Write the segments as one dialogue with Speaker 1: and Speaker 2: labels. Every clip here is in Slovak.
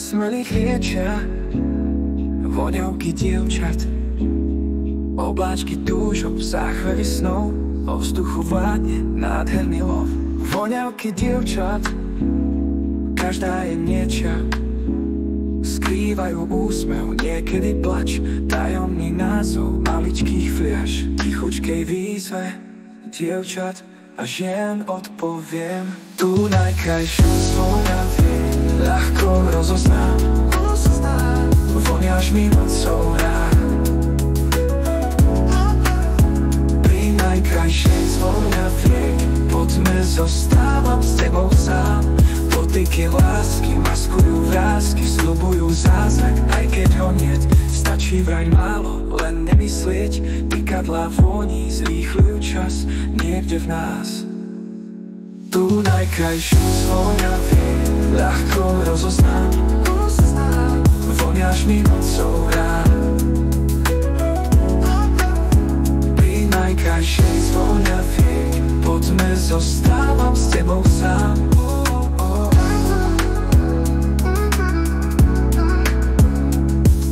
Speaker 1: Smrlých liečia voňavky dievčat, obláčky túžob, záchvevy snov, vo vzduchu vládne nádherný lov. Voňavky dievčat, každá je niečia, skrývajú úsmev, niekedy plač, tajomný názov maličkých fliaž. Tichučkej výzve dievčat a žien odpoviem, tú najkrajšiu z voňaviek ľahko rozoznám. Voniaš mi nocou rád. Pri najkrajšej z voňaviek poďme, zostávam s tebou sám. Dotyky lásky maskujú vrásky, sľubujú zázrak, aj keď ho niet. Stačí vraj málo, len nemyslieť, tykadlá vôni zrýchľujú čas niekde v nás. Tú najkrajšiu z voňaviek ľahko rozoznám. Voniaš mi nocou rád. Pri najkrajšej z voňaviek poďme, zostávam s tebou sám.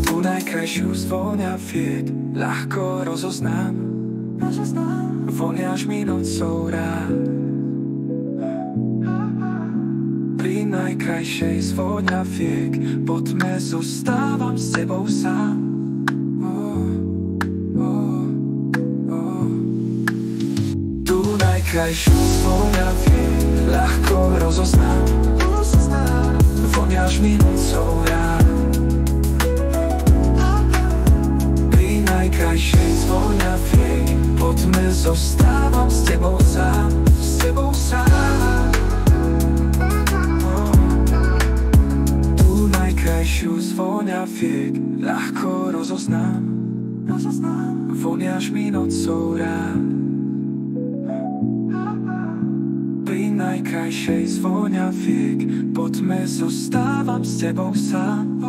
Speaker 1: Tú najkrajšiu z voňaviek ľahko rozoznám. Voniaš mi nocou rád. Pri najkrajšej z voňaviek poďme, zostávam s tebou sám. Tú najkrajšiu z voňaviek ľahko rozoznám. Voniaš mi nocou rád. Pri najkrajšej z voňaviek poďme, zostávam s tebou sám. S tebou sám. Najkrajšiu z voňaviek ľahko rozoznám. Voniaš mi nocou rád. Pri najkrajšej z voňaviek poďme, zostávam s tebou sám.